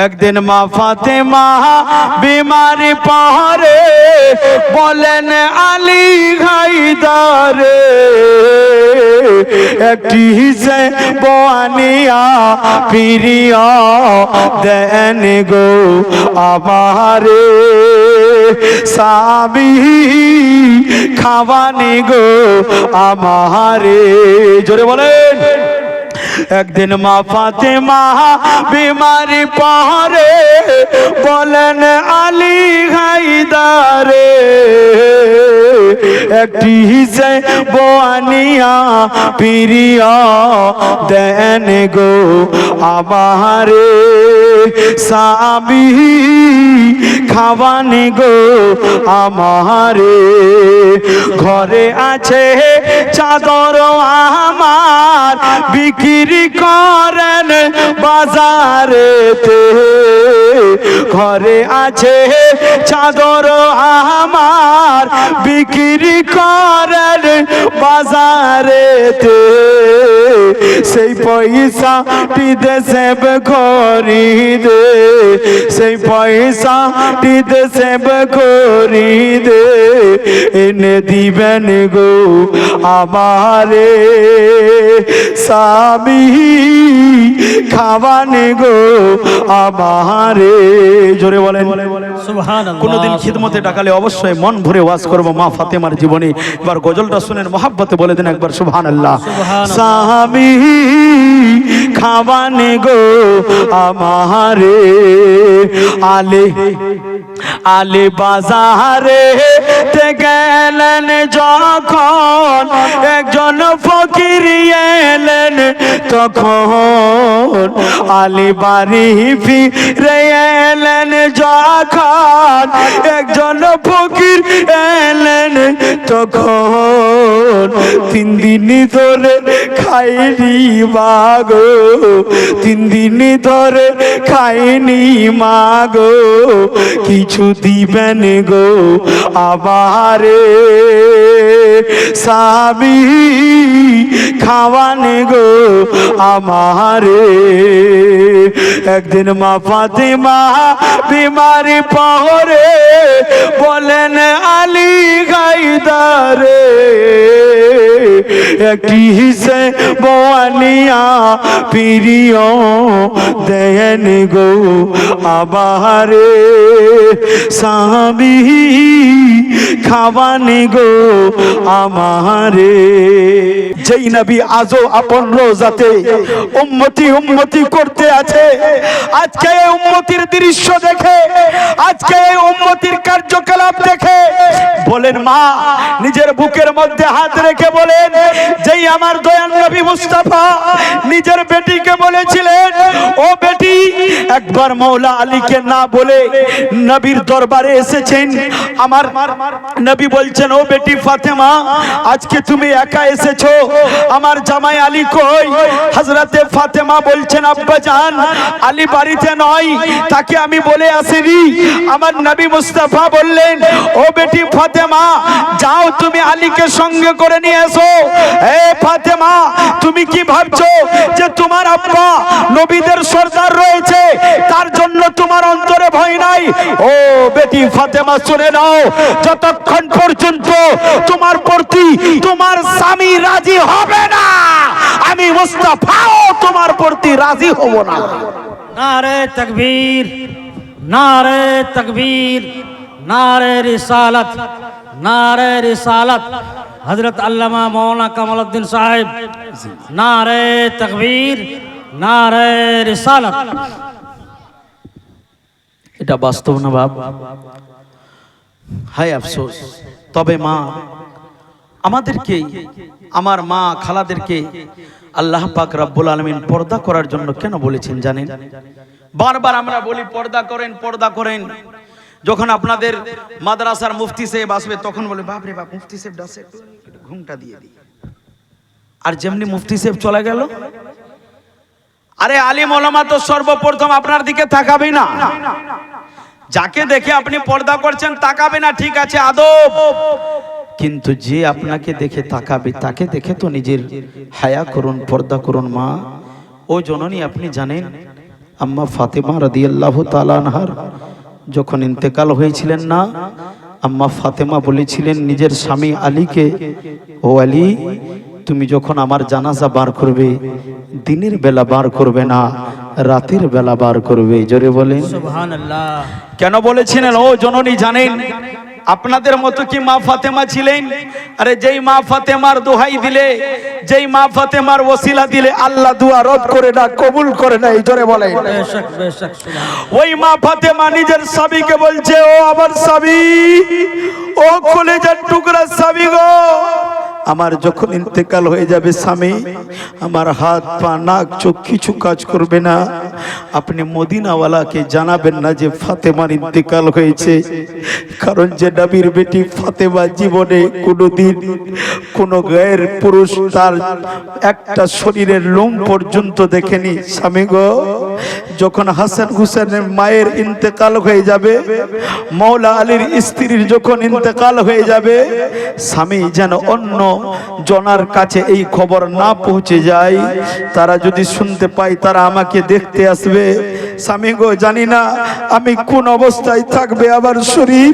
একদিন মা ফাতেমা বিমারি পাহাড়ে বলেন আলী হায়দারে একটি হিসে বোয়ানিয়া প্রিয়া দেন গো আমারে সাবি খাওয়ানি গো আমারে জোরে বলেন। একদিন মা ফাতেমা বিমারি পাহাড়ে বলেন আলী হায়দারে একটি হিসে বোয়ানিয়া প্রিয়া দেন গো আমারে সাবি খাওয়ানি গো আমারে ঘরে আছে চাদর আমার বিক্রি করেন বাজারেতে ঘরে আছে চাদর আমার বিক্রি করেন বাজারেতে সেই পয়সাটি দেব করি দে সেই পয়সাটি দেব করি দে এনে দিবেন গো আমারে সাবি খাওয়ানে গো আমারে জোরে বলেন সুবহানাল্লাহ। কোনদিন খিদমতে ডাকালে অবশ্যই মন ভরে ওয়াজ করব মা ফাতেমার জীবনী। এবার গজলটা শুনেন মহাব্বতে বলে দেন একবার সুবহানাল্লাহ। সাবি খাওয়ানে গো আমারে আলে আলে বাজারে তে গেলেন যখন একজন ফকির এলেন তখন আলী বাড়ি ফিরে এলেন যখন একজন ফকির এলেন তখন 3 দিন ধরে খাইনি মাগো 3 দিন ধরে খাইনি মাগো কিছু দিবেন গো আমারে সাবি খাওয়ানে গো আমারে। একদিন মা ফাতেমা বিমারি পাহাড়ে বলেন আলী হায়দারে একটি হিসে বোয়ানিয়া প্রিয় দেন গো আমারে সাবি খাওয়ানি গো আমারে। যেই নবী আজও আপন রোজাতে উম্মতি উম্মতি করতে আছে আজকে এই উম্মতির দৃশ্য দেখে আজকে এই উম্মতির কার্যকলাপ দেখে বলেন মা নিজের বুকের মধ্যে হাত রেখে বলেন যেই আমার দয়াল নবী মুস্তাফা নিজের বেটিকে বলেছিলেন ও বেটি একবার মওলা আলীকে না বলে নবীর দরবারে এসেছেন আমার নবী বলছেন ও বেটি ফাতেমা আজকে তুমি একা এসেছো আমার জামাই আলী কই হযরতে ফাতেমা বলছেন আব্বা জান আলী বাড়িতে নয় তাকে আমি বলে আসিনি। আমার নবী মুস্তাফা বললেন ও বেটি ফাতেমা যাও তুমি আলীকে সঙ্গে করে নিয়ে এসো। এ ফাতেমা তুমি কি ভাবছো যে তোমার আব্বা নবীদের সর্দার রয়েছে তার জন্য তোমার অন্তরে ভয় নাই? ও বেটি ফাতেমা শুনে নাও যতক্ষণ পর্যন্ত তোমার প্রতি তোমার স্বামী রাজি হবে না আমি মুস্তাফাও তোমার প্রতি রাজি হব না। নারে তাকবীর নারে তাকবীর নারে রিসালাত নারে রিসালাত হযরত আল্লামা মাওলানা কামালউদ্দিন সাহেব নারে তাকবীর নারে রিসালাত। এটা বাস্তব না বাপ হায় আফসোস। তবে মা আমাদেরকে আমার মা খালাদেরকে আল্লাহ পাক রব্বুল আলামিন পর্দা করার জন্য কেন বলেছেন জানেন? বারবার আমরা বলি পর্দা করেন পর্দা করেন। যখন আপনাদের মাদ্রাসার মুফতি সাহেব আসবে তখন বলে বাপ রে বাপ মুফতি সাহেব ডাসে ঘুমটা দিয়ে দিই। আর যেমনি মুফতি সাহেব চলে গেল আরে আলিম ওলামা তো সর্বপ্রথম আপনার দিকে তাকাবে না। যাকে দেখে আপনি পর্দা করছেন তাকাবে না ঠিক আছে আদব, কিন্তু যে আপনাকে দেখে তাকাবে তাকে দেখে তো নিজের হায়া করুন, পর্দা করুন। মা ও জননী আপনি জানেন আম্মা ফাতেমা রাদিয়াল্লাহু তাআলা আনহার যখন ইন্তেকাল হয়েছিলেন না, আম্মা ফাতেমা বলেছিলেন নিজের স্বামী আলীকে, ও আলী, তুমি যখন আমার জানাজা বার করবে, দিনের বেলা বার করবে না, রাতের বেলা বার করবে। জোরে বলেন সুবহানাল্লাহ। কেন বলেছিলেন? ও জননী জানেন আপনাদের মতো কি মা ফাতেমা ছিলেন? আরে যেই মা ফাতেমার দোহাই দিলে, যেই মা ফাতেমার ওসিলা দিলে আল্লাহ দুয়া রদ করে না, কবুল করে না। এই জোরে বলেন। বেশক বেশক সুবহানাল্লাহ। ওই মা ফাতেমা নিজের স্বামীকে বলছে, ও আমার স্বামী, ও কলেজার টুকরা স্বামী গো, আমার যখন ইন্তেকাল হয়ে যাবে স্বামী, আমার হাত পা নাক চোখ কিছু কাজ করবে না, আপনি মদিনাওয়ালাকে জানাবেন না যে ফাতেমার ইন্তেকাল হয়েছে। কারণ যে নবীর বেটি ফাতেমা জীবনে কোনোদিন কোনো গায়ের পুরুষ তার একটা শরীরের লোম পর্যন্ত দেখেনি। স্বামী গো, যখন হাসান হুসেনের মায়ের ইন্তেকাল হয়ে যাবে, মৌলা আলীর স্ত্রীর যখন ইন্তেকাল হয়ে যাবে, স্বামী যেন অন্য জনার কাছে এই খবর না পৌঁছে যায়। তারা যদি শুনতে পায় তারা আমাকে দেখতে আসবে। স্বামী গো, জানি না আমি কোন অবস্থায় থাকবে আমার শরীর।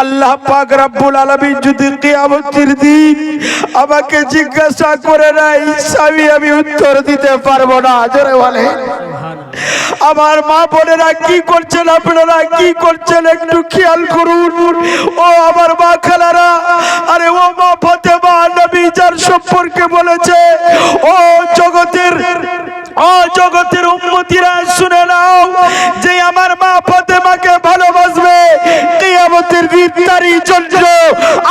আল্লাহ পাক রব্বুল আলামিন যদি কিয়ামতের দিন আমাকে জিজ্ঞাসা করে নাই, স্বামী, আমি উত্তর দিতে পারবো না। জোরে বলে। আমার মা বোনেরা কি করছেন, আপনারা কি করছেন একটু খেয়াল করুন। ও আমার মা খালারা, আরে ও মা ফাতেমা নবী যার সম্পর্কে বলেছে, ও জগতের উম্মতিরা শুনে নাও, যে আমার মা ফাতেমাকে ভালোবাসবে, কিয়ামতের দিন তারই জন্য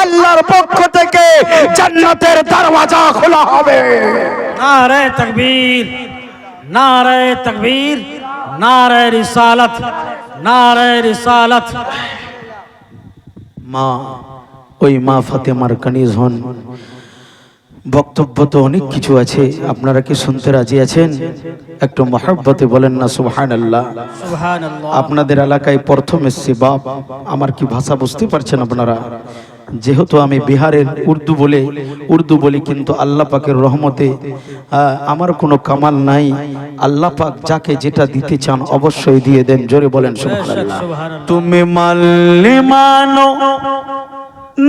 আল্লাহর পক্ষ থেকে জান্নাতের দরওয়াজা খোলা হবে। নারে তাকবীর, নারে তাকবীর, নারে রিসালাত, নারে রিসালাত। মা, ওই মা ফাতেমার কানিজ হন। বক্তব্য তো অনেক কিছু আছে, আপনারা কি শুনতে রাজি আছেন? একটু মহব্বতে বলেন না সুবহানাল্লাহ। সুবহানাল্লাহ। আপনাদের এলাকায় প্রথম এসেছি বাপ, আমার কি ভাষা বুঝতে পারছেন আপনারা? যেহেতু আমি বিহারের উর্দু বলি, কিন্তু আল্লাহ পাকের রহমতে আমার কোনো কামাল নাই। আল্লাহ পাক যাকে যেটা দিতে চান অবশ্যই দিয়ে দেন। জোরে বলেন সুবহানাল্লাহ। তুমি মানলে মানো,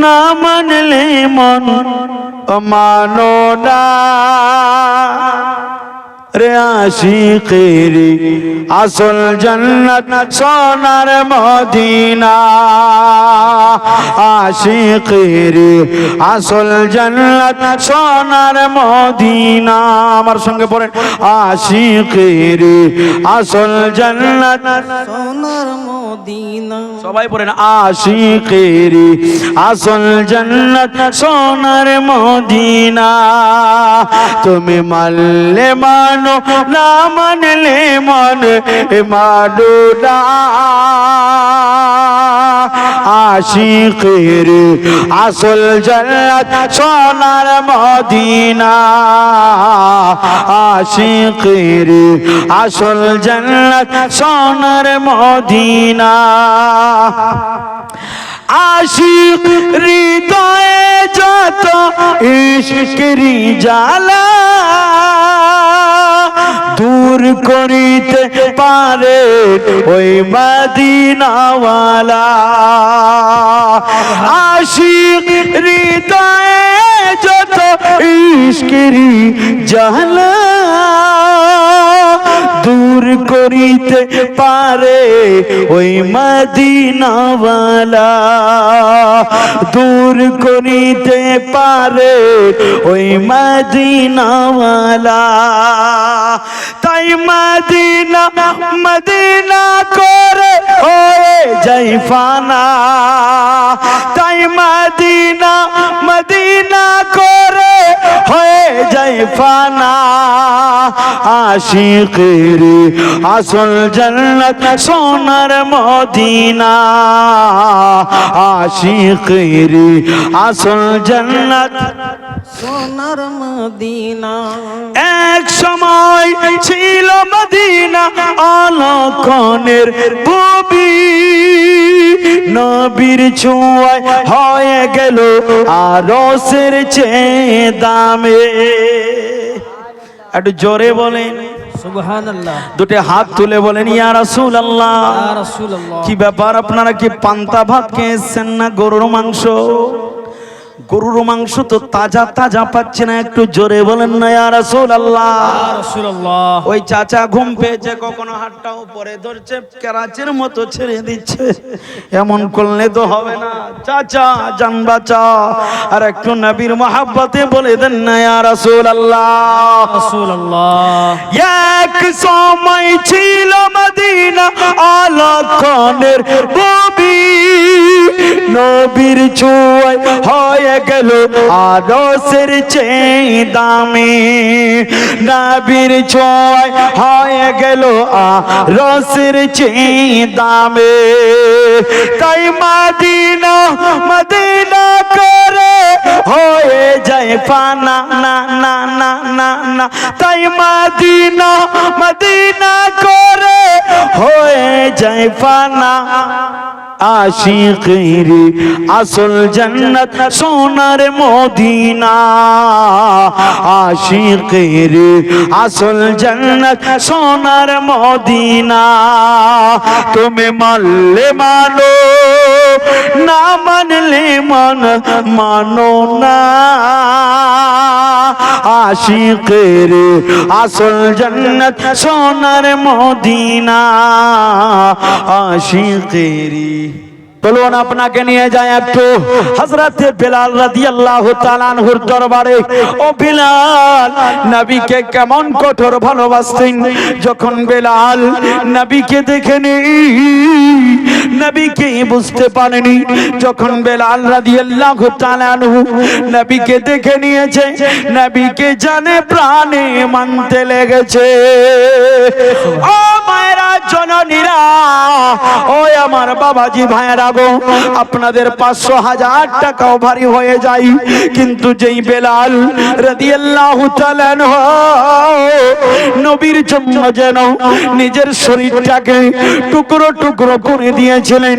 না মানলে মন মানো না, রে আশিকের আসল জান্নাত সোনার মদিনা, আশিকের আসল জান্নাত সোনার মদিনা। আমার সঙ্গে পড়েন, আশিকের আসল জান্নাত সোনার মদিনা। সবাই পড়েন, আশিকের আসল জান্নাত সোনার মদিনা। তুমি মানলে মানো, না মানলে মন মানো না, আশিকের আসল জান্নাত সোনার মদিনা, আশিকের আসল জান্নাত সোনার মদিনা। আশিক হৃদয়ে যত ইশকেরি জ্বালা দূর করিতে পারে ওই মদিনাওয়ালা, আশিক হৃদয়ে যত ইশকেরি জ্বালা দূর করিতে পারে ওই মদিনাওয়ালা, দূর করিতে পারে ওই মদিনাওয়ালা। তাই মদিনা মদিনা করে হয়ে যাই ফানা, তাই মদিনা মদিনা করে হয়ে যাই ফানা, আশিকের আসল জান্নাত সোনার মদিনা, আশিকের আসল জান্নাত সোনার মদিনা। এক সময় ছিল মদিনা অলক্ষণের ভূমি, নবীর ছোঁয়ায় হয়ে গেল আরশের চেয়ে দামে। একটু জোরে বলেন সুবহানাল্লাহ। দুটি হাত তুলে বলেন ইয়া রাসূলুল্লাহ। ইয়া রাসূলুল্লাহ। কি ব্যাপার, আপনারা কি পান্তা ভাত খেয়েছেন না গরুর মাংস? গরুর মাংস তো তাজা তাজা পাচ্ছে না, একটু জোরে বলেন না ইয়া রাসূলুল্লাহ। ইয়া রাসূলুল্লাহ। ওই চাচা ঘুম পেয়েছে, কখনো হাতটা উপরে ধরছে, কেরাচের মতো ছেড়ে দিচ্ছে, এমন করলে তো হবে না। চাচা জান বাঁচা, আর একটু নবীর মহব্বতে বলে দেন না ইয়া রাসূলুল্লাহ। রাসূলুল্লাহ। এক সময় ছিল মদিনা আলাকানের ববি, নবীর ছোঁয়ায় হয়ে গেল আরশের চেয়ে দামি, নবীর ছোঁয়ায় হয়ে গেল আরশের চেয়ে দামি। তাই মদিনা মদিনা করে হয়ে যায় ফানা না না না না না, তাই মদিনা মদিনা করে হয়ে যায় ফানা। আশিকের আসল জান্নাত সোনার মদিনা, আশিকের আসল জান্নাত সোনার মদিনা। তুমি মানলে মানো, না মানলে মানো না, আশিকের আসল জান্নাত সোনার মদিনা, আশিকেরি। চলুন আপনাকে নিয়ে যায় একটু হযরতে বেলাল রাদিয়াল্লাহু তাআলা আনহুর দরবারে। ও বেলাল, নবীকে কেমন কঠোর ভালোবাসতেন। যখন বেলাল নবীকে দেখেনি, নবীকে বুঝতে পারেনি, যখন বেলাল রাদিয়াল্লাহু তাআলা আনহু নবীকে দেখে নিয়েছে, নবীকে জানে প্রাণে মানতে লেগেছে। ও মায়েরা জননীরা, ও আমার বাবাজি ভাইয়েরা গো, আপনাদের 500,000 টাকাও ভারী হয়ে যায়, কিন্তু যেই বেলাল রাদিয়াল্লাহু তাআলা আনহু নবীর জন্য যেন নিজের শরীরটাকে টুকরো টুকরো করে দিয়েছিলেন,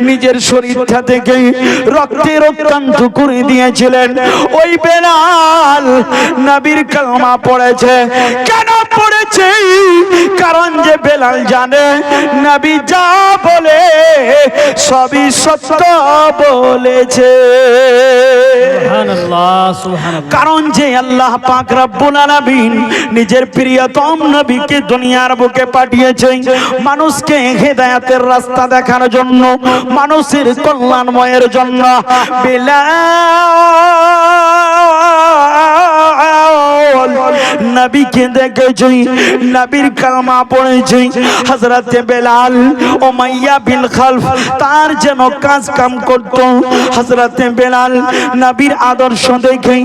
নিজের শরীরটা থেকে রক্তের রক্তান্ত করে দিয়েছিলেন, ওই বেলাল নবীর কালমা পড়েছে। কেন পড়েছে? কারণ যে বেলাল জানে নবী যা বলে সবই সত্য বলেছে। সুবহানাল্লাহ সুবহানাল্লাহ। কারণ যে আল্লাহ পাক রব্বুল আলামিন নিজের প্রিয়তম নবীকে দুনিয়ার বুকে পাঠিয়েছেন মানুষকে হেদায়েতের রাস্তা দেখানোর জন্য, মানুষের কল্যাণময়ের জন্য। বেলাল নবীকে দেখেছি, নবীর কালমা পড়েছি। হযরতে বেলাল উমাইয়া বিন খালফ তার যেন কাজ কাম করত। হযরতে বেলাল নবীর আদর্শ দেখে,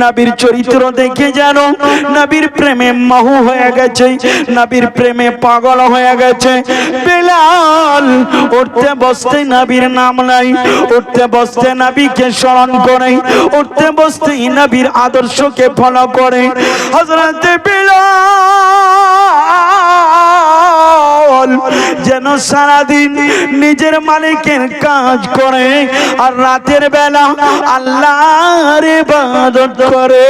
নবীর চরিত্র দেখে যেন নবীর প্রেমে মোহ হয়ে গেছে, নবীর প্রেমে পাগল হয়ে গেছে। বেলাল উঠতে বসতে নবীর নাম নাই, উঠতে বসতে নবীকে স্মরণ করে, উঠতে বসতে নবীর আদর্শকে ফলো করে। হযরতে বেলাল যেন সারাদিন নিজের মালিকের কাজ করে আর রাতের বেলা আল্লাহর ইবাদত করে।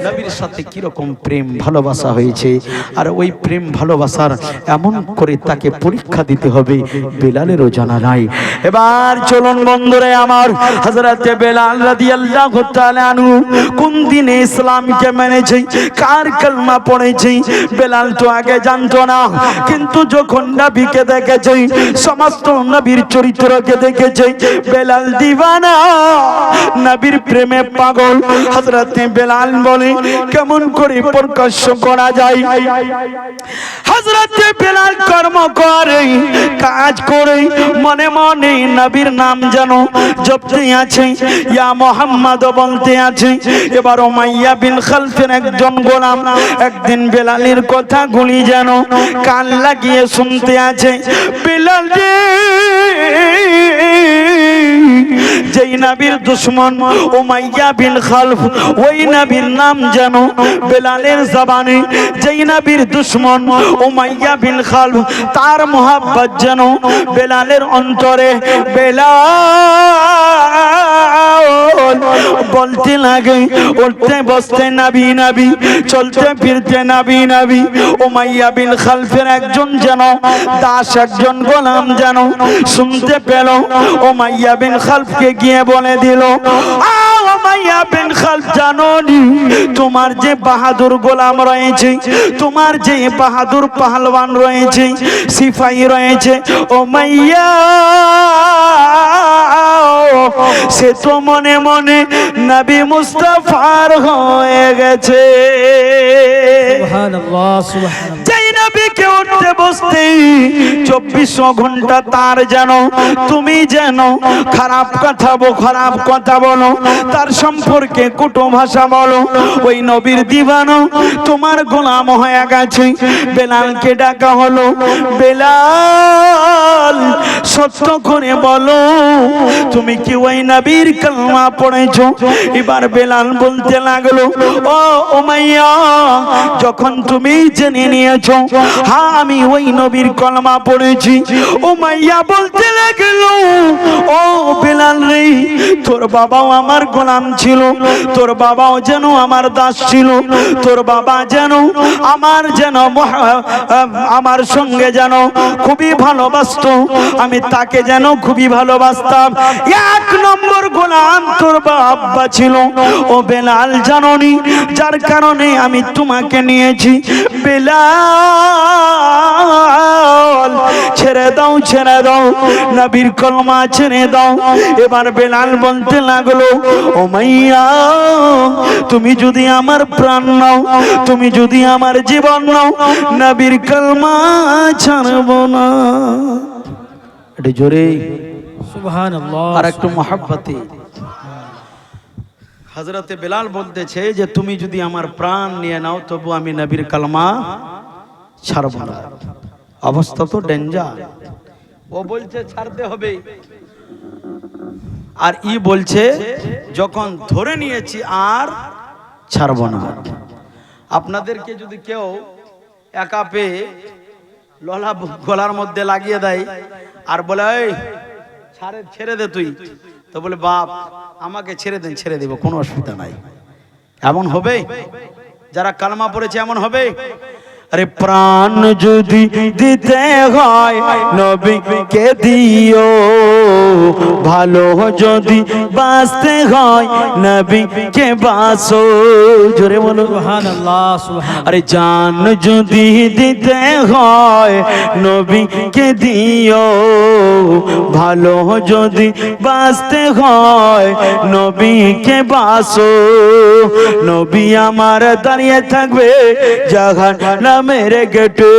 নবীর সাথে কিরকম প্রেম ভালোবাসা হয়েছে, আর ওই প্রেম ভালোবাসার এমন করে তাকে পরীক্ষা দিতে হবে বেলালেরও জানা নাই। এবার চলুন বন্ধুরে আমার, হযরতে বেলাল রাদিয়াল্লাহু তাআলা আনহু কোন দিনে ইসলামকে মেনেছে, কার কালমা পড়েছে বেলাল তো আগে জানতো না, কিন্তু যখন নবীকে দেখেছে, সমস্ত নবীর চরিত্রকে দেখেছে, বেলাল দিওয়ানা, নবীর প্রেমে পাগল। হযরতে বেলাল বলে কেমন করে প্রকাশ্য করা যায়। হযরতে বেলাল কর্ম করে, কাজ করে, মনে মনে নবীর নাম যেন জপতে আছে, ইয়া মুহাম্মদ বলতে আছে। এবার উমাইয়া বিন খালফের একজন গোলাম একদিন বেলালের কথাগুলি যেন কান লাগিয়ে শুনতে আছে। বেলাল রে, যেই নবীর দুশমন উমাইয়া বিন খালফ, ওই নবীর নাম যেন বেলালের জবানে, যেই নবীর দুশমন উমাইয়া বিন খালফ, তার মোহাব্বত যেন বেলালের অন্তরে। বেলাল বলতে লাগে উঠতে বসতে নবী নবী, চলতে ফিরতে নবী নবী। উমাইয়া বিন খালফের একজন যেন দাস, একজন গোলাম যেন শুনতে পেল, উমাইয়া বিন খালফকে গিয়ে বলে দিল, উমাইয়া বিন খালফ জানো নি তোমার যে বাহাদুর গোলাম রয়েছে, তোমার যে বাহাদুর পাহলওয়ান রয়েছে, সিপাহী রয়েছে, উমাইয়া সে তো মনে মনে নবী মুস্তাফার হয়ে গেছে। সুবহানাল্লাহ সুবহানাল্লাহ। যেই নবীকে উঠতে বসতে 24 ঘন্টা তার যেন তুমি যেন খারাপ কথা বলো, তার সম্পর্কে কুটো ভাষা বলো, ওই নবীর দিবানো তোমার গোলাম হয়ে গেছে। বেলালকে ডাকা হলো, বেলাল সত্য করে বলো তুমি কি ওই নবীর কালমা পড়েছো? এবার বেলাল বলতে লাগলো, ও উমাইয়া যখন তুমি জেনে নিয়েছো হ্যাঁ আমি ওই নবীর কলমা পড়েছি। উমাইয়া বলতে লাগলো, ও বেলাল রে, তোর বাবাও আমার গোলাম ছিল, তোর বাবাও যেন আমার দাস ছিল, তোর বাবা যেন আমার সঙ্গে যেন খুবই ভালোবাসতো, আমি তাকে যেন খুবই ভালোবাসতাম। 1 নম্বর গোলাম তোর বাবা ছিল। ও বেলাল জানোনি যার কারণে আমি তোমাকে নিয়েছি। বেলাল ছেড়ে দাও, ছেড়ে দাও, নবীর কলমা ছেড়ে দাও। এবার বেলাল বলতে লাগলো, উমাইয়া তুমি যদি আমার প্রাণ নাও, তুমি যদি আমার জীবন নাও, নবীর কলমা ছাড়বো না। একটু জোরে সুবহানাল্লাহ। আর একটু মহাব্বতে। হযরতে বেলাল বলতেছে যে তুমি যদি আমার প্রাণ নিয়ে নাও তবু আমি নবীর কালমা ছাড়ব না। অবস্থা তো ডেঞ্জার। ও বলছে ছাড়তে হবে, আর ই বলছে যখন ধরে নিয়েছি আর ছাড়ব না। আপনাদেরকে যদি কেউ একা পেয়ে ললা গলার মধ্যে লাগিয়ে দেয় আর বলে এই ছেড়ে দে তুই, তো বলে বাপ আমাকে ছেড়ে দেন, ছেড়ে দেব, কোনো অসুবিধা নাই। এমন হবে? যারা কালমা পড়েছে এমন হবে? আরে প্রাণ যদি দিতে হয় নবীকে দিও, ভালো যদি বাঁচতে হয় নবীকে বাঁচো। জোরে বলো সুবহানাল্লাহ সুবহানাল্লাহ। আরে জান যদি দিতে হয় নবীকে দিও, ভালো যদি বাঁচতে হয় নবীকে বাঁচো। নবী আমার দাঁড়িয়ে থাকবে জাহান্নামের গেটে,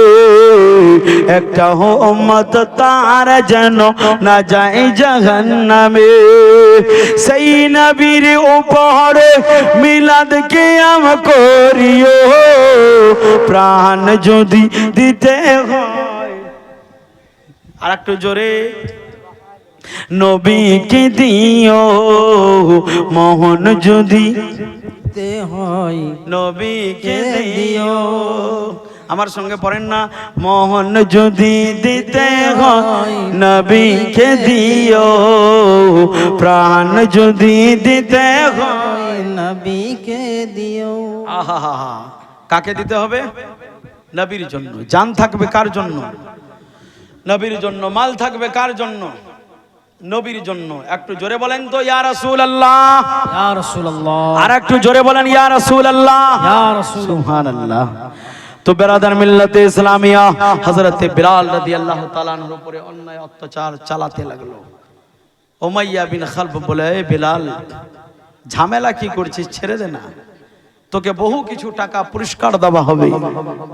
একটা উম্মত তার যেন না যায় জাহান্নামে। সেই নবীর উপরে মিলাদ কিয়াম করিও, প্রাণ যদি দিতে হয়। আর একটু জোরে নবীকে দিও, মোহন যদি তে হয় নবীকে দিও। আমার সঙ্গে পড়েন না, মোহন যদি দিতে হয় নবীকে দিও, প্রাণ যদি দিতে হয় নবীকে দিও। আহা, কাকে দিতে হবে? নবীর জন্য। জান থাকবে কার জন্য? নবীর জন্য। মাল থাকবে কার জন্য? নবীর জন্য। একটু জোরে বলেন তো ইয়া রাসূলুল্লাহ, ইয়া রাসূলুল্লাহ। আর একটু জোরে বলেন ইয়া রাসূলুল্লাহ, ইয়া রাসূল। সুবহানাল্লাহ। তো বেরাদার মিল্লাতে ইসলামিয়া হযরতে বিলাল রাদিয়াল্লাহু তাআলা আনহুর উপরে অন্যায় অত্যাচার চালাতে লাগলো। উমাইয়া বিন খালফ বলে, এ বিলাল ঝামেলা কি করছিস, ছেড়ে দে না, তোকে বহু কিছু টাকা পুরস্কার দেওয়া হবে,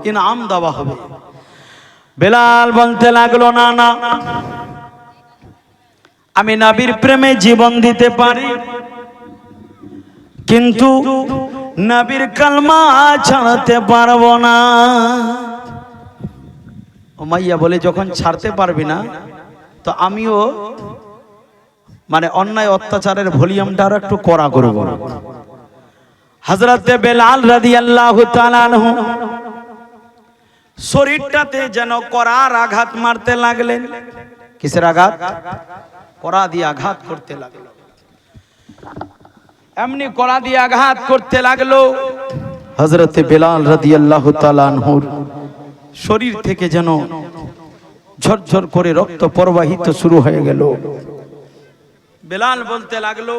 ইনাম দেওয়া হবে। বিলাল বলতে লাগলো, না না, আমি নবীর প্রেমে জীবন দিতে পারি, কিন্তু নবীর কালমা ছাড়তে পারবো না। উমাইয়া বলে, যখন ছাড়তে পারবি না তো আমিও মানে অন্যায় অত্যাচারের ভলিউমটা আরো একটু কড়া করব। হযরতে বেলাল রাদিয়াল্লাহু তাআলা আনহু শরীরটাতে যেন কড়ার আঘাত মারতে লাগলেন। কিসের আঘাত? কড়া দিয়ে আঘাত করতে লাগলো। এমনি কড়া দিয়ে আঘাত করতে লাগলো। হযরতে বেলাল রাদিয়াল্লাহু তাআলা আনহুর শরীর থেকে যেন ঝরঝর করে রক্ত প্রবাহিত শুরু হয়ে গেল। বেলাল বলতে লাগলো,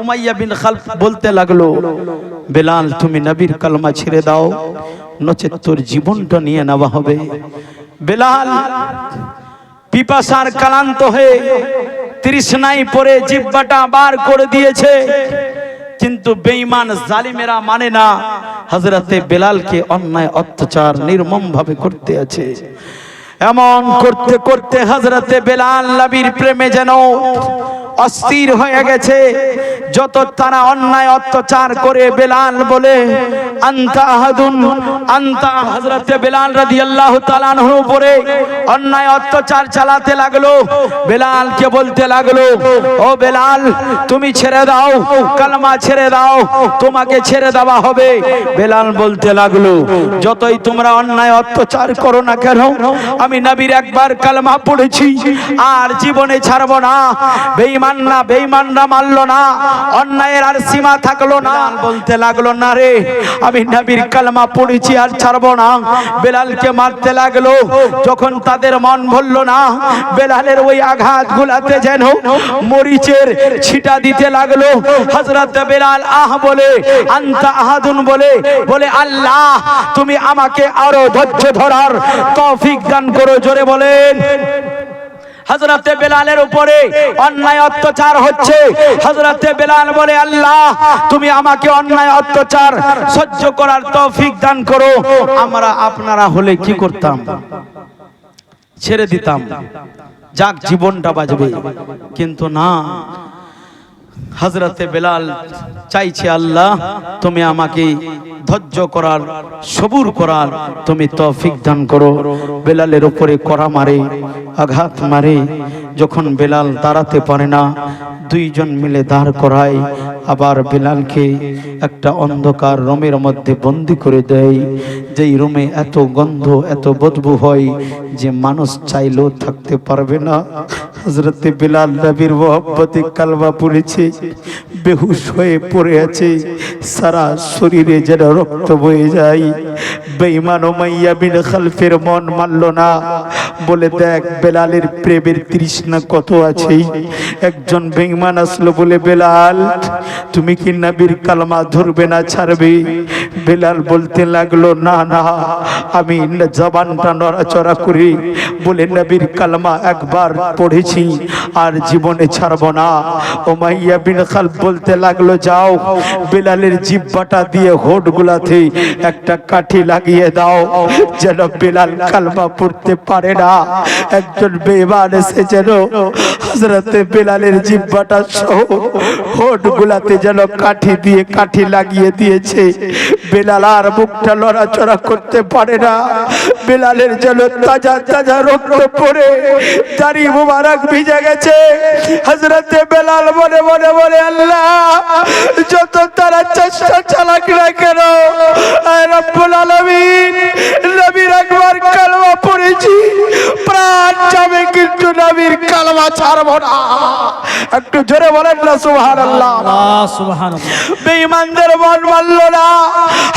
উমাইয়া বিন খালফ বলতে লাগলো, বেলাল তুমি নবীর কালমা ছেড়ে দাও, নচেত তোর জীবনটা নিয়ে নেওয়া হবে। বেলাল পিপাসার ক্লান্ত হয়ে তৃষ্ণায় পড়ে জিহ্বাটা বার করে দিয়েছে, কিন্তু বেঈমান জালিমেরা মানে না, হযরতে বেলালকে অন্যায় অত্যাচার নির্মম ভাবে করতে আছে। এমন করতে করতে হযরতে বেলাল নবীর প্রেমে যেন অস্থির হয়ে গেছে। যত তারা অন্যায় অত্যাচার করে বেলাল বলে আনতা আহাদুন আনতা, হযরতে বেলাল রাদিয়াল্লাহু তাআলা আনহুর উপরে অন্যায় অত্যাচার চালাতে লাগলো। বেলালকে বলতে লাগলো, ও বেলাল তুমি ছেড়ে দাও, কালমা ছেড়ে দাও, তোমাকে ছেড়ে দেওয়া হবে। বেলাল বলতে লাগলো, যতই তোমরা অন্যায় অত্যাচার করো না কেন, আমি নবীর একবার কালমা পড়েছি আর জীবনে ছাড়বো না। বেঈমানরা মানলো না, অন্যায়ের আর সীমা থাকলো না। বলতে লাগলো, না রে, আমি নবীর কালমা পড়েছি আর ছাড়বো না। বেলালকে মারতে লাগলো। যখন তাদের মন ভরলো না, বেলালের ওই আঘাত গুলাতে যেন মরিচের ছিটা দিতে লাগলো। হযরত বেলাল আহ বলে আনতা আহাদুন বলে আল্লাহ তুমি আমাকে আরো ধৈর্য ধরার তৌফিক দান করো। জোরে বলেন। হযরতে বেলালের উপরে অন্যায় অত্যাচার হচ্ছে। হযরতে বেলাল বলে, আল্লাহ তুমি আমাকে অন্যায় অত্যাচার সহ্য করার তৌফিক দান করো। আমরা আপনারা হলে কি করতাম? ছেড়ে দিতাম, যাক জীবনটা বাঁচবে। কিন্তু না, হযরতে বেলাল চাইছে, আল্লাহ তুমি আমাকে ধৈর্য করার, সবুর করার তুমি তৌফিক দান করো। বেলালের উপরে কড়া মারে, আঘাত মারে। যখন বেলাল দাঁড়াতে পারে না, দুইজন মিলে দাঁড় করায়। আবার বেলালকে একটা অন্ধকার রুমের মধ্যে বন্দি করে দেয়, যেই রুমে এত গন্ধ, এত বদবু হয় যে মানুষ চাইলেও থাকতে পারবে না। হযরতে বেলাল নবীর মহব্বতে কালমা পড়েছে, বেহুশ হয়ে পড়ে আছে, সারা শরীরে যেন রক্ত বয়ে যায়। বেঈমান উমাইয়া বিন খালফের মন মানল না, বলে দেখ বেলালের প্রেমের তৃষ্ণা কত আছে। একজন বেঈমান আসলো বলে, বেলাল তুমি কি নবীর কালমা ধরবে না ছাড়বে? বেলাল বলতে লাগলো, না না, আমি জবানটা নড়াচড়া করি বলে নবীর কালমা একবার পড়েছি আর জীবনে ছাড়বো না। উমাইয়া বিন খালফ বলতে লাগলো, যাও বেলালের জিহ্বাটা দিয়ে হোঠ গুলাতে একটা কাঠি লাগিয়ে দাও, যেন বেলাল কালমা পড়তে পারে না। একজন বেঈমান এসে যেন হযরতে বেলালের জিহ্বাটা সহ হোঠ গুলাতে যেন কাঠি দিয়ে কাঠি লাগিয়ে দিয়েছে। বেলাল আর মুখটা লড়াচড়া করতে পারে না। বেলালের যেন তাজা তাজা রক্ত পড়ে দাড়ি মুবারক ভিজে গেছে। হযরতে বেলাল মনে মনে বলে, আল্লাহ যত তারা চেষ্টা চালাক না কেন, আয় রব্বুল আলামিন নবীর একবার কালমা পড়েছি, প্রাণ যাবে কিন্তু নবীর কালমা ছাড়বো না। একটু জোরে বলেন না সুবহানাল্লাহ। সুবহানাল্লাহ। বেঈমানদের মন মানল না।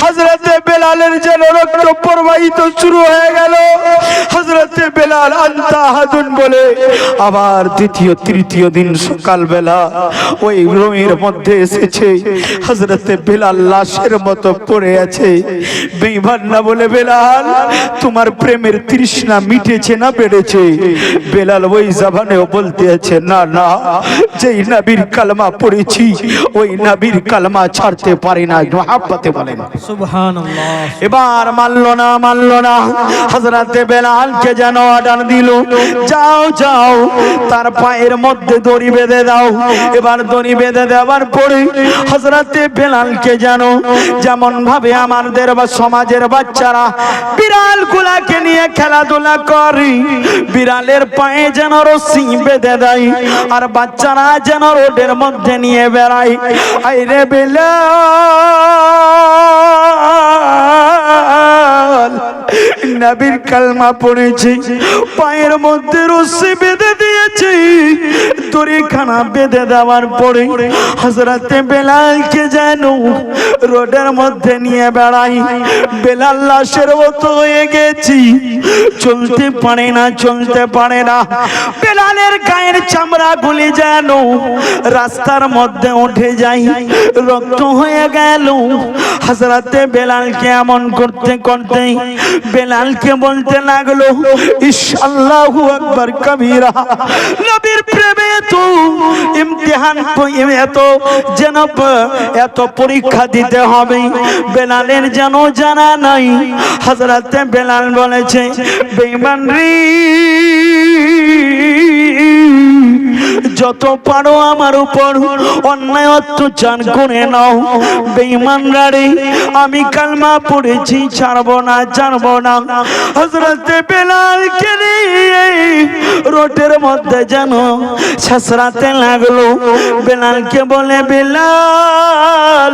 হযরতে বেলালের যেন রক্ত প্রবাহিত শুরু হয়ে গেল। হযরতে বেলাল আনতা আহাদুন বলে আবার দ্বিতীয় তৃতীয় দিন সকালবেলা ওই রুমের মধ্যে এসেছে। হযরতে বেলাল লাশের মতো পড়ে আছে। বেঈমান না বলে, বেলাল তোমার প্রেমের তৃষ্ণা মিটেছে না বেড়েছে? বেলাল ওই জবানেও বলতে আছে, না না, যেই নবীর কালমা পড়েছি ওই নবীর কালমা ছাড়তে পারি না। মহব্বতে বলেন সুবহানাল্লাহ। এবার মানলো না। হযরতে বেলালকে যেন অর্ডার দিল, যাও যাও তার পায়ের মধ্যে দড়ি বেঁধে দাও। এবার দড়ি বেঁধে দেওয়ার পরে হযরতে বেলালকে যেন যেমন ভাবে আমাদের সমাজের বাচ্চারা বিড়াল গুলাকে নিয়ে খেলাধুলা করে, বিড়ালের পায়ে যেন রশি বেঁধে দেয় আর বাচ্চারা যেন রোডের মধ্যে নিয়ে বেড়ায়। আইরে বেলাল নবীর কালমা পড়েছি, পায়ের মধ্যে রশি বেঁধে দিয়েছি। দড়িখানা বেঁধে দেওয়ার পরে হযরতে বেলালকে যেন রোডের মধ্যে নিয়ে বেড়াই। বেলাল লাশের মতো হয়ে গেছি, চলতে পারে না, চলতে পারে না। বেলালের গায়ের চামড়া গুলি যেন রাস্তার মধ্যে উঠে যায়, রক্ত হয়ে গেল। হযরতে বেলালকে এমন করতে করতে বেলালকে বলতে লাগলো, ইশ আল্লাহু আকবার কবীরা। নবীর প্রেমে তো ইমতিহান, এত পরীক্ষা দিতে হবে, বেলালের যেন জানা নাই। হযরতে বেলাল বলেছে, বেঈমান রে, যত পারো আমার উপর অন্যায় অত্যাচার করে নাও। বেঈমানরা রে, আমি কালমা পড়েছি, ছাড়বো না, ছাড়বো না। হযরতে বেলালকে নিয়ে রোডের মধ্যে যেন ছেঁচড়াতে লাগলো। বেলালকে বলে, বেলাল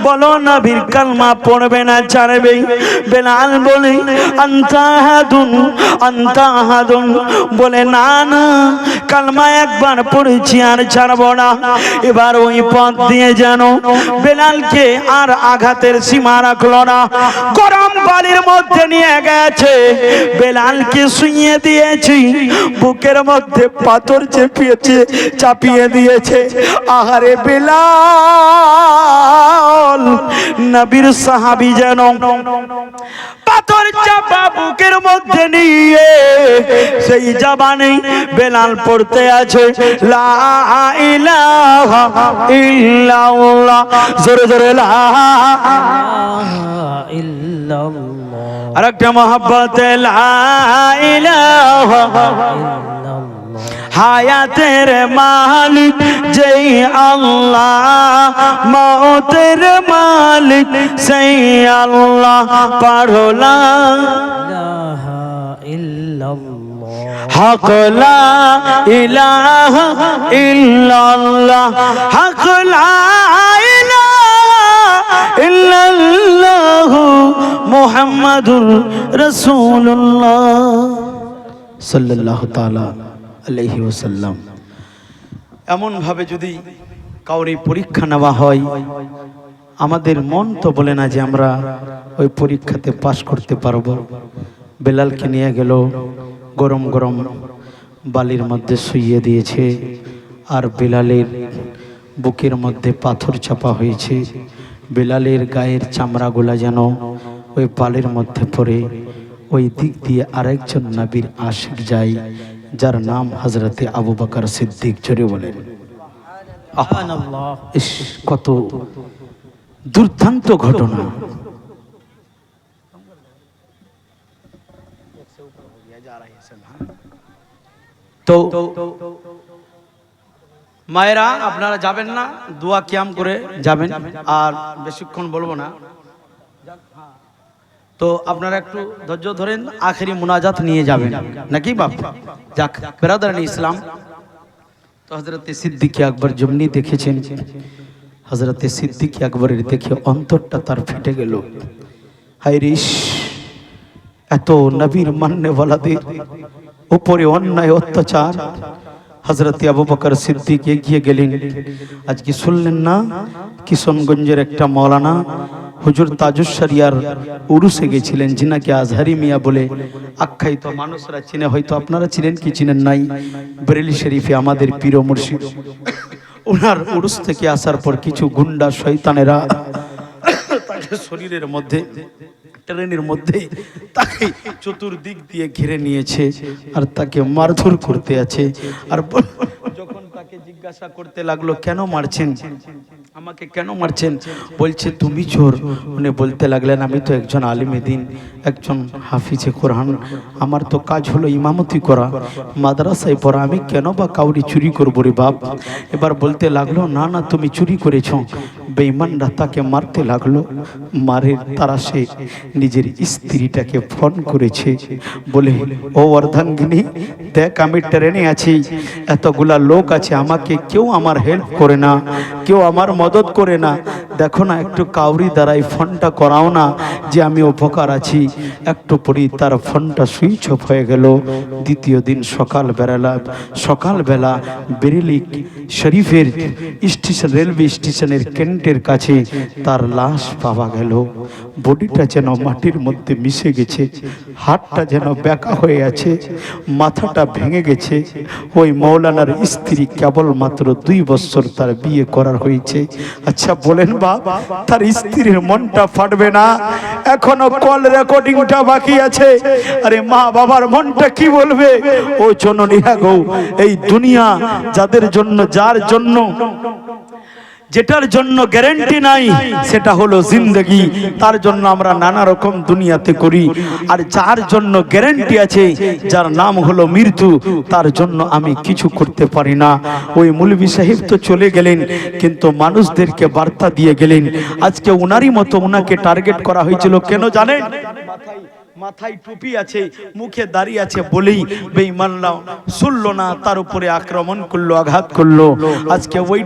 বলো নবীর কালমা পড়বে না ছাড়বে? বেলাল বলে, আনতা আহাদুন, আনতা আহাদুন, বলে না না, কালমা একবার পড়েছি আর ছাড়বো না। এবার ওই পথ দিয়ে যেন বেলালকে আর আঘাতের সীমা রাখলো না, গরম বালির মধ্যে নিয়ে গেছে। বেলালকে শুইয়ে দিয়েছি, বুকের মধ্যে পাথর চাপিয়ে দিয়েছে। আহারে বেলাল, নবীর সাহাবী যেন পাথর চাপা বুকের মধ্যে নিয়ে সেই জবানে বেলাল পড়তে আছে, লা ইলাহা ইল্লাল্লাহ। জোরে জোরে লা ইলাহা ইল্লাল্লাহ। আরেকটা মহব্বতে লা ইলাহা ইল্লাল্লাহ। হায়াতের মালিক যেই আল্লাহ, মৌতের মালিক সেই আল্লাহ। পড়ো লা ইলাহা ইল্লাল্লাহ। হক লা ইলাহা ইল্লাল্লাহ, হক লা ইলাহা ইল্লাল্লাহ, মুহাম্মাদুর রাসূলুল্লাহ সাল্লাল্লাহু তাআলা আলাইহি ওয়াসাল্লাম। এমন ভাবে যদি কাউরি পরীক্ষা নেওয়া হয়, আমাদের মন তো বলে না যে আমরা ওই পরীক্ষাতে পাশ করতে পারবো। বেলালকে নিয়ে গেল, গরম গরম বালির মধ্যে শুইয়ে দিয়েছে, আর বেলালের বুকের মধ্যে পাথর চাপা হয়েছে। বেলালের গায়ের চামড়াগুলা যেন ওই বালির মধ্যে পড়ে। ওই দিক দিয়ে আরেকজন নবীর আশিক যায়, যার নাম হযরতে আবু বকর সিদ্দিক। জোরে বলেন সুবহানাল্লাহ। ইস, কত দুর্দান্ত ঘটনা। তো মায়েরা, আপনারা যাবেন না, দোয়া কিয়াম করে যাবেন, আর বেশিক্ষণ বলবো না। তো আপনারা একটু ধৈর্য ধরেন, আখেরি মুনাজাত নিয়ে যাবেন নাকি বাপ? যাক বেরাদারানি ইসলাম, তো হযরতে সিদ্দিক আকবর যেমনি দেখেছেন, হযরতে সিদ্দিক আকবরের দেখে অন্তরটা তার ফেটে গেল। হায় রে, এত নবীর মান্যওয়ালাদের উপরে অন্যায় অত্যাচার। হযরতে আবু বকর সিদ্দিক এগিয়ে গেলেন। আজকে শুনলেন না, কিশনগঞ্জের একটা মাওলানা হুজুর তাজুস শরিয়ার উরুসে গেছিলেন, যিনাকে আজহারি মিয়া বলে আখ্যায়িত মানুষরা চিনে, হয়তো আপনারা চিনেন কি চিনেন নাই। বরেলি শরীফে আমাদের পীর ও মুর্শিদ, ওনার উরুস থেকে আসার পর কিছু গুন্ডা শয়তানেরা তাকে শরীরের মধ্যে, ট্রেনের মধ্যে তাকে চতুর্দিক দিয়ে ঘিরে নিয়েছে, আর তাকে মারধর করতে আছে। আর যখন তাকে জিজ্ঞাসা করতে লাগলো, কেন মারছেন আমাকে, কেন মারছেন? বলছে তুমি চোর। উনি বলতে লাগলেন, আমি তো একজন আলিমে দ্বীন, একজন হাফিজে কোরআন, আমার তো কাজ হলো ইমামতি করা, মাদ্রাসায় পড়া, আমি কেন বা কাউরি চুরি করবো রে বাপ। এবার বলতে লাগলো, না না তুমি চুরি করেছ। বেঈমানরা তাকে মারতে লাগলো। মারের তারা সে নিজের স্ত্রীটাকে ফোন করেছে, বলে ও অর্ধাঙ্গিনী, দেখ আমি ট্রেনে আছি, এতগুলা লোক আছে, আমাকে কেউ আমার হেল্প করে না, কেউ আমার মদত করে না, দেখো না একটু কাউরি দ্বারাই ফোনটা করাও না, যে আমি উপকার আছি। একটু পরেই তার ফোনটা সুইচ অফ হয়ে গেল। দ্বিতীয় দিন সকালবেলা বেরেলি শরীফের স্টেশন, রেলওয়ে স্টেশনের কেন্টের কাছে তার লাশ পাওয়া গেল। বডিটা যেন মাটির মধ্যে মিশে গেছে, হাতটা যেন ব্যাকা হয়ে আছে, মাথাটা ভেঙে গেছে। ওই মৌলানার স্ত্রী কেবলমাত্র 2 বছর তার বিয়ে করার হয়েছে। আচ্ছা বলেন বাপ, তার স্ত্রীর মনটা ফাটবে না? এখনো কল রেকর্ডিংটা বাকি আছে। আরে মা বাবার মনটা কি বলবে? ও জননীরা গো, এই দুনিয়া যাদের জন্য, যার জন্য, যেটার জন্য গ্যারান্টি নাই সেটা হলো জিন্দেগি, তার জন্য আমরা নানা রকম দুনিয়াতে করি। আর যার জন্য গ্যারান্টি আছে, যার নাম হলো মৃত্যু, তার জন্য আমি কিছু করতে পারি না। ওই মৌলভী সাহেব তো চলে গেলেন, কিন্তু মানুষদেরকে বার্তা দিয়ে গেলেন। আজকে উনারই মতো উনাকে টার্গেট করা হয়েছিল। কেন জানেন? মাথায় টুপি আছে, মুখে দাঁড়িয়ে আছে বলেই বেঈমানরা শুনলো না, তার উপরে আক্রমণ করলো, আঘাত করলো। আজকে ওই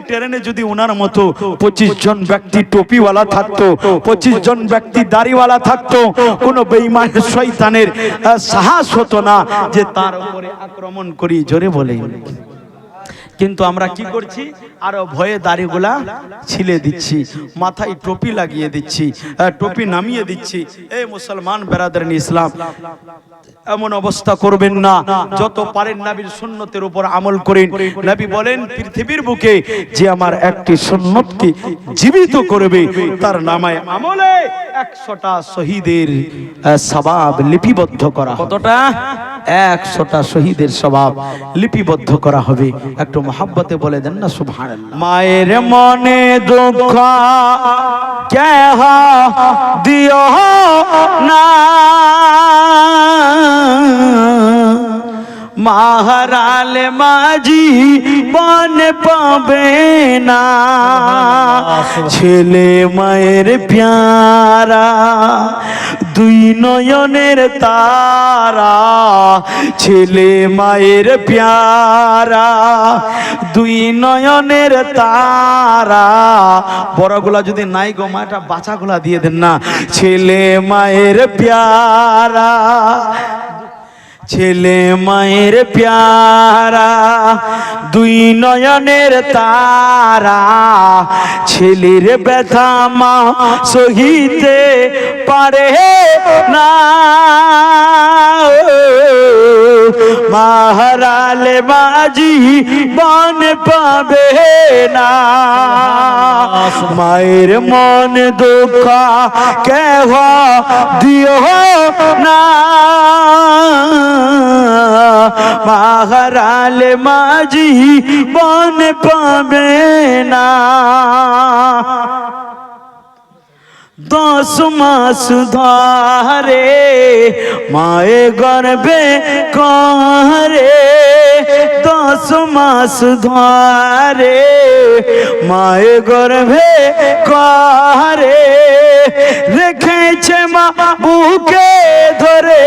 ট্রেনে যদি ওনার মতো 25 জন ব্যক্তি টুপিওয়ালা থাকতো, 25 জন ব্যক্তি দাড়িওয়ালা থাকতো, কোনো বেঈমান শয়তানের সাহস হতো না যে তার উপরে আক্রমণ করি। জোরে বলে। কিন্তু আমরা কি করছি? আরো ভয়ে দাড়িগুলা ছিলে দিচ্ছি, মাথায় টুপি লাগিয়ে দিচ্ছি, টুপি নামিয়ে দিচ্ছি। এই মুসলমান বেরাদারিন ইসলাম, এমন অবস্থা করবেন না। যত পারেন নবীর সুন্নতের উপর আমল করেন। নবী বলেন, পৃথিবীর বুকে যে আমার একটি সুন্নতকে জীবিত করবে, তার নামে আমলে 100টা শহীদের সওয়াব লিপিবদ্ধ করা। কতটা? 100টা শহীদের সওয়াব লিপিবদ্ধ করা হবে। একটু মহব্বতে বলে দেন না সুবহানাল্লাহ। মায়ের মনে দুঃখ কেহ দিও না, মাহারালে মাঝি বন পাবে না। ছেলে মায়ের প্যারা, 2 নয়নের তারা, ছেলে মায়ের প্যারা, 2 নয়নের তারা। বড়গুলা যদি নাই গো মা, এটা বাচ্চাগুলা দিয়ে দেন না। ছেলে মায়ের প্যারা, ছেলে মায়ের প্যারা, 2 নয়নের তারা। ছেলের ব্যথা মা সহিতে পারে না, মাহারালে মাঝি বন পাবে না। মায়ের মন দুঃখ কেহ দিও না, মাহারালে মাঝি বন পাবে না। 10 মাস ধরে মায়ে গর্ভে করে, 10 মাস ধরে মায়ে গর্ভে করে। রেখেছে মা বুকে ধরে,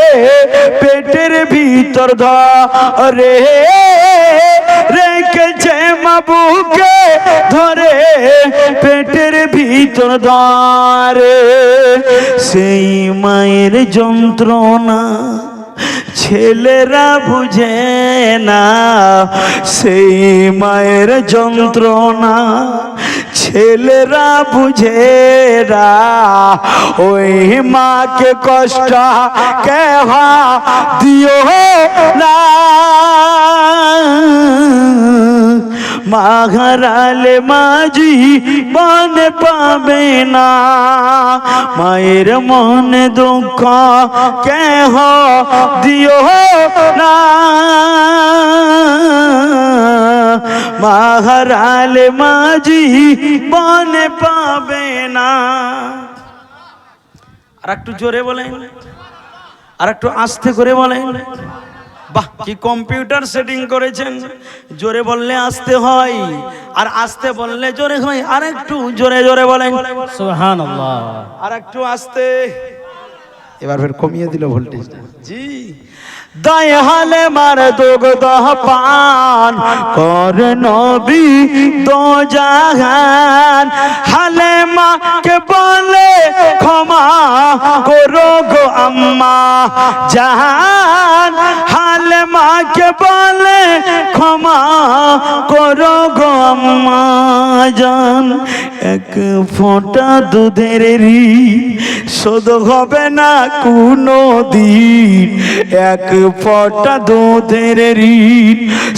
পেটের ভিতর ধরে। রেখেছে মা বুকে ধরে, পেটের ভিতর ধরে। সেই মায়ের যন্ত্রণা ছেলেরা বুঝে না, সেই মায়ের যন্ত্রণা ছেলেরা বুঝে না। ওই মাকে কষ্ট কেহ দিও না, মাহারালে মাঝি বন পাবে না। মায়ের মনে দুঃখ কেহ দিও না, মাহারালে মাঝি বন পাবে না। আর একটু জোরে বলেন, আর একটু আস্তে করে বলেন। বাহ, কি কম্পিউটার সেটিং করেছেন! জোরে বললে আস্তে হয়, আর আস্তে বললে জোরে হয়। আর একটু জোরে জোরে বলেন সুবহানাল্লাহ। আর একটু আস্তে। এবার ফের কমিয়ে দিল ভোল্টেজটা। জি, দায় হালে মার দুগ্ধ পান কর নবী দো জাহান। হালে মাকে বলে ক্ষমা করো গো আম্মা জাহান। হালে মাকে বলে ক্ষমা করো গো আম্মা জান। এক ফোঁটা দুধের শোধ হবে না কোনো দিন। এক ফোঁটা দুধের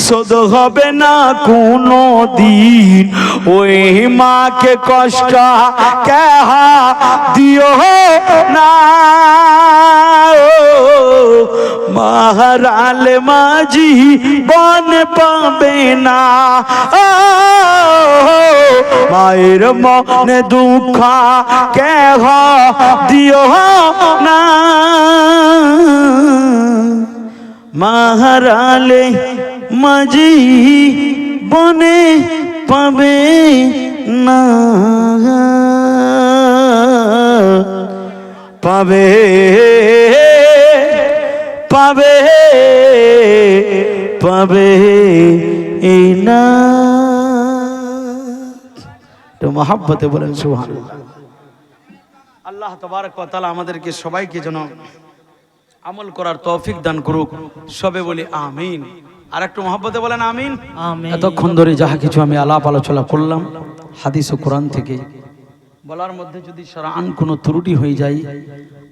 শোধ হবে না কোনো দিন। ওই মাকে কষ্ট কেহ দিও না। মাহারালে মাঝি বন পাবে না। মায়ের মনে দুঃখ কেহ দিও না। মাহারালে মাঝি বনে পাবে না। পাবে পাবে পাবে এই না। তো মহব্বতে বলেন সুবহানাল্লাহ। আল্লাহ তাবারক ওয়া তাআলা আমাদেরকে সবাইকে যেন আমল করার তৌফিক দান করুক। সবে বলি আমিন। আর একটু মহব্বতে বলেন আমিন। আমিন। এতক্ষণ ধরে যাহা কিছু আমি আলাপ আলোচনা করলাম হাদিস ও কোরআন থেকে, বলার মধ্যে যদি সারান কোনো ত্রুটি হয়ে যায়,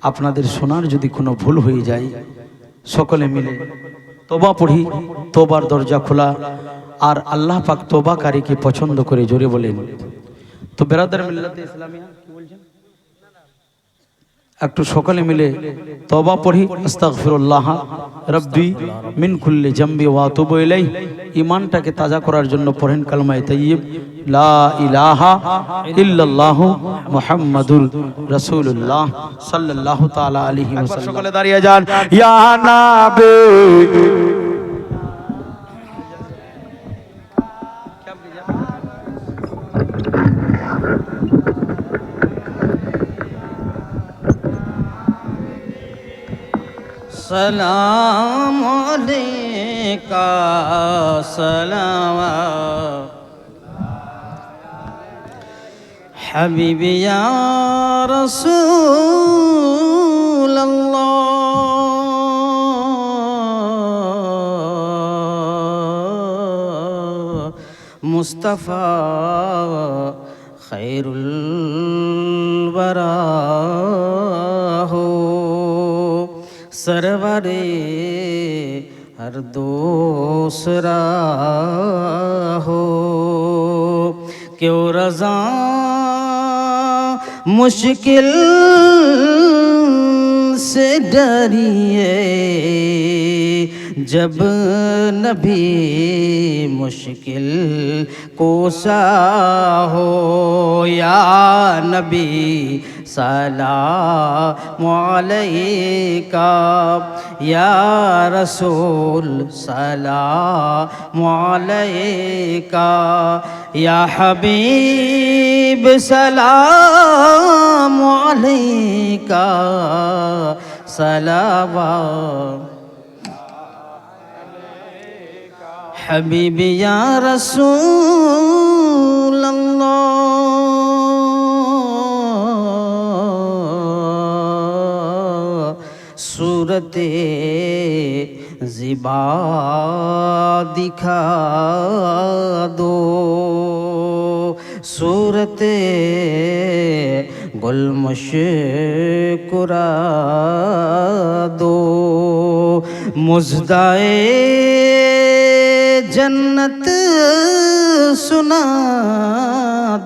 আপনাদের শোনার যদি কোনো ভুল হয়ে যায়, সকলে মিলে তওবা পড়ি। তওবার দরজা খোলা। আর আল্লাহ পাক তওবাকারীকে পছন্দ করে, জোরে বলেন। তো বেরাদার মিল্লাতে ইসলামিয়া কি বলছেন, একটু সকলে মিলে তওবা পড়ি। আস্তাগফিরুল্লাহ রাব্বি মিন কুল্লি জামবি ওয়া আতুবু ইলাইহি। ঈমানটাকে তাজা করার জন্য পড়েন কালমায়ে তাইয়্যিব লা ইলাহা ইল্লাল্লাহু মুহাম্মাদুর রাসূলুল্লাহ সাল্লাল্লাহু তাআলা আলাইহি ওয়াসাল্লাম। সকলে দাঁড়িয়ে যান। ইয়া নাবি सलाम अलैका सलाम हबीबी या रसूल अल्लाह मुस्तफ़ा खैरुल वरा हो। सरवरे हर दूसरा हो। क्यों रज़ा मुश्किल से डरिए जब नबी मुश्किल कोसा हो। या नबी सलाम अलैका या रसूल सलाम अलैका या हबीब सलाम अलैका सलावत हबीबी या रसूल अल्लाह। सूरते ज़िबा दिखा दो। सूरते गुल मुश्कुरा दो। मुज़दाए जन्नत सुना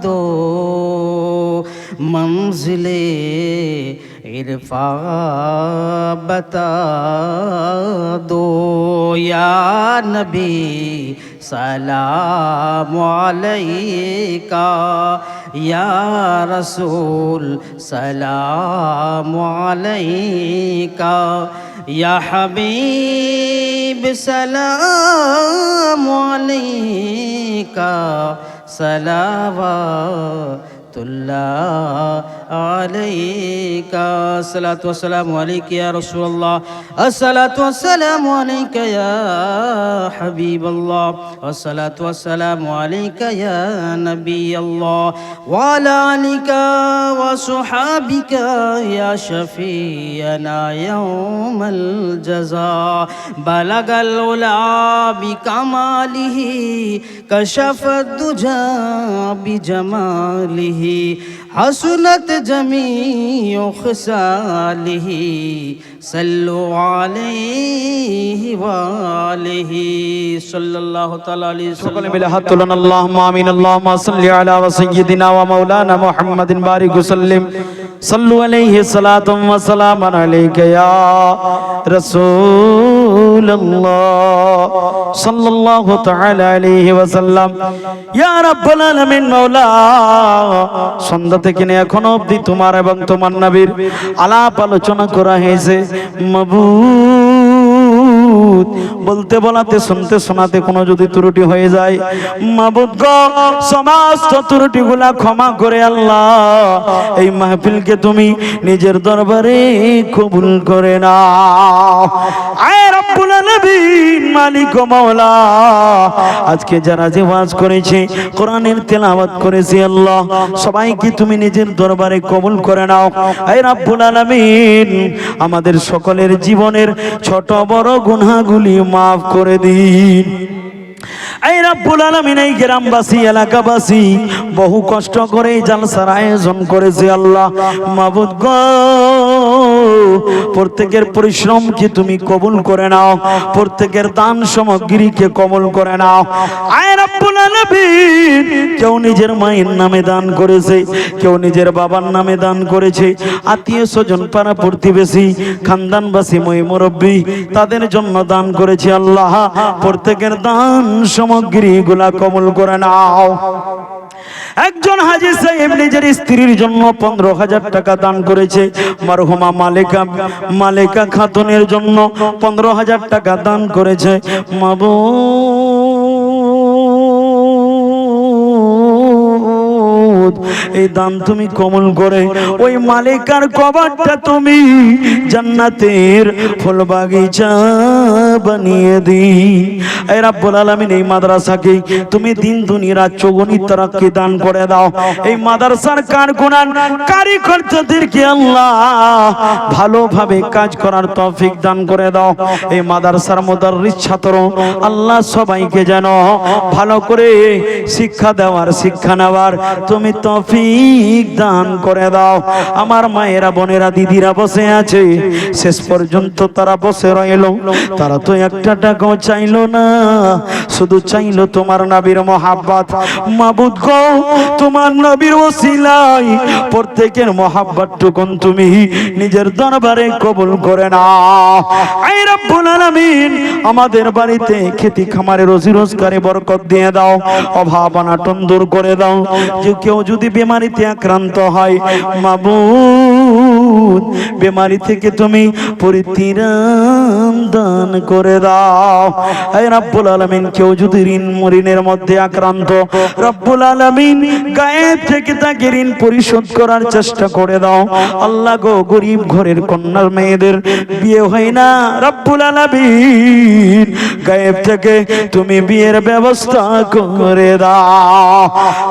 दो। मंजिले इरफा बता दो। या नबी सलाम अलैका या रसूल सलाम अलैका या हबीब सलाम अलैका सलावतुल्लाह عليك الصلاة والسلام عليك يا رسول الله الصلاة والسلام عليك يا حبيب الله الصلاة والسلام عليك يا نبي الله وعلى آلك وصحابك يا شفيعنا يوم الجزاء بلغ العلا بكماله كشف الدجى بجماله حسنت جميع خصاله صلوا عليه وآله صلى الله تعالى عليه সকলে وسلم মিলে হাত তুলুন আল্লাহুম্মা আমিন আল্লাহুম্মা সাল্লি আলা সাইয়্যিদিনা ওয়া মাওলানা মুহাম্মাদিন বারিক ওয়া সাল্লিম সাল্লু আলাইহি সালাতুম ওয়া সালামান আলাইকা ইয়া রাসূলুল্লাহ সাল্লাল্লাহু তাআলা আলাইহি ওয়া সাল্লাম ইয়া রাব্বুল আলামিন মাওলা সন্ধ্যা থেকে নিয়ে এখনো অবধি তোমার এবং তোমার নবীর আলাপ আলোচনা করা হয়েছে মাবুদ বলতে বলাতে শুনতে শোনাতে কোনো যদি ত্রুটি হয়ে যায় মাবুদ গো সমস্ত ত্রুটিগুলা ক্ষমা করে আল্লাহ এই মাহফিলকে তুমি নিজের দরবারে কবুল করে নাও আয় রব্বুল আলামিন মালিক ও মাওলা আজকে যারা যে ওয়াজ করেছে কোরআনের তেলাওয়াত করেছে আল্লাহ সবাইকে তুমি নিজের দরবারে কবুল করে নাও আয় রব্বুল আলামিন আমাদের সকলের জীবনের ছোট বড় গুনাহগুলি মাফ করে দিন এই রব্বুল আলামিন এই গ্রামবাসী এলাকাবাসী বহু কষ্ট করে এই জালসার আয়োজন করেছে আল্লাহ মাবুদ গো প্রত্যেকের পরিশ্রমকে তুমি কবুল করে নাও প্রত্যেকের দান সামগ্রীকে কবুল করে নাও আয় রব্বুল আলামিন কেউ নিজের মায়ের নামে দান করেছে কেউ নিজের বাবার নামে দান করেছে আত্মীয় স্বজন পাড়া প্রতিবেশী খানদানবাসী মই মুরব্বী তাদের জন্য দান করেছে আল্লাহ প্রত্যেকের দান সামগ্রীগুলা কবুল করে নাও একজন হাজী সাহেব নিজের স্ত্রীর জন্য 15,000 টাকা দান করেছে মারহুমা মালিকা খাতুনের জন্য 15,000 টাকা দান করেছে মাবুদ এই দান তুমি কবুল করে ওই মালিকার কবরটা তুমি জান্নাতের ফুল বাগিচা বানিয়ে দিই এই রব্বুল আলামিন এই মাদ্রাসাকে তুমি দিন দুনিয়া চৌগুনি তারাক্কি দান করে দাও এই মাদ্রাসার কারকুনান কারিগরদেরকে আল্লাহ ভালোভাবে কাজ করার তৌফিক দান করে দাও এই মাদ্রাসার মুদাররিস ছাত্র আল্লাহ সবাইকে যেন ভালো করে শিক্ষা দেওয়ার শিক্ষা নেওয়ার তুমি তৌফিক দান করে দাও আমার মায়েরা বোনেরা দিদিরা বসে আছে শেষ পর্যন্ত তারা বসে রইলো তারা তো একটা টাকাও চাইলো না শুধু চাইলো তোমার নবীর মহব্বত মাবুদ গো তোমার নবীর ওসিলায় প্রত্যেকের মহব্বতটুকুন তুমি নিজের দরবারে কবুল করে নাও আয় রব্বুল আলামিন আমাদের বাড়িতে খেতি খামারে রোজি রোজগারে বরকত দিয়ে দাও অভাব অনটন দূর করে দাও যে কেউ যদি বিমারিতে আক্রান্ত হয় মাবুদ বিমারি থেকে তুমি পরিত্রাণ দান করে দাও হে রব্বুল আলামিন কেউ যদি ঋণের মধ্যে আক্রান্ত রব্বুল আলামিন গায়েব থেকে তাকে ঋণ পরিশোধ করার চেষ্টা করে দাও আল্লাহ গো গরিব ঘরের কন্যার মেয়েদের বিয়ে হয় না রব্বুল আলামিন গায়েব থেকে তুমি বিয়ের ব্যবস্থা করে দাও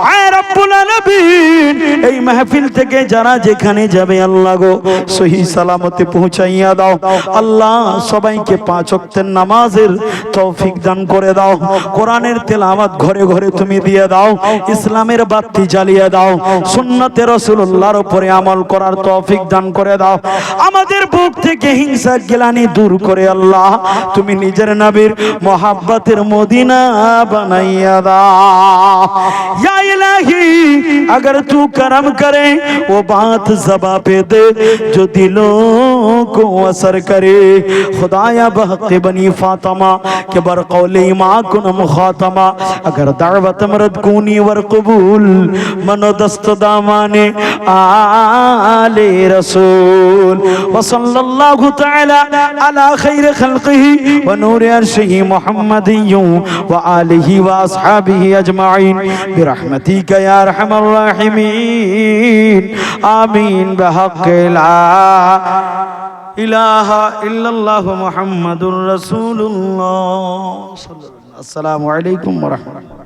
হে রব্বুল আলামিন এই মাহফিল থেকে যারা যেখানে যাবে আল্লাহ গো সহি সালামতে পৌঁছাইয়া দাও আল্লাহ সবাইকে 5 ওয়াক্তের নামাজের তৌফিক দান করে দাও কোরআনের তেলাওয়াত ঘরে ঘরে তুমি দিয়ে দাও ইসলামের বাতি জ্বালিয়ে দাও সুন্নতে রাসূলুল্লাহর উপরে আমল করার তৌফিক দান করে দাও আমাদের বুক থেকে হিংসা গিলানি দূর করে আল্লাহ তুমি নিজের নবীর মোহাব্বতের মদিনা বানাইয়া দাও ইয়া ইলাহি अगर तू करम करे वो बात ज़बां पे दे जो दिलों को असर करे। खुदाया बहक़ बनी फातिमा के बर कौले माँ कुनम खातमा, अगर दावत मरद कूनी वर कबूल मनो दस्त दामाने आले रसूल। व सल्लल्लाहु तआला अला खैर खल्क़िही व नूर अर्शिही मुहम्मदिय्युं व आलिही व अस्हाबिही अजमाइन बिरहमतिका या अरहमर राहिमीन। आमीन बहक़ ला इलाहा इल्लल्लाहु मुहम्मदुर रसूलुल्लाह। अस्सलामु अलैकुम व रहमतुल्लाह।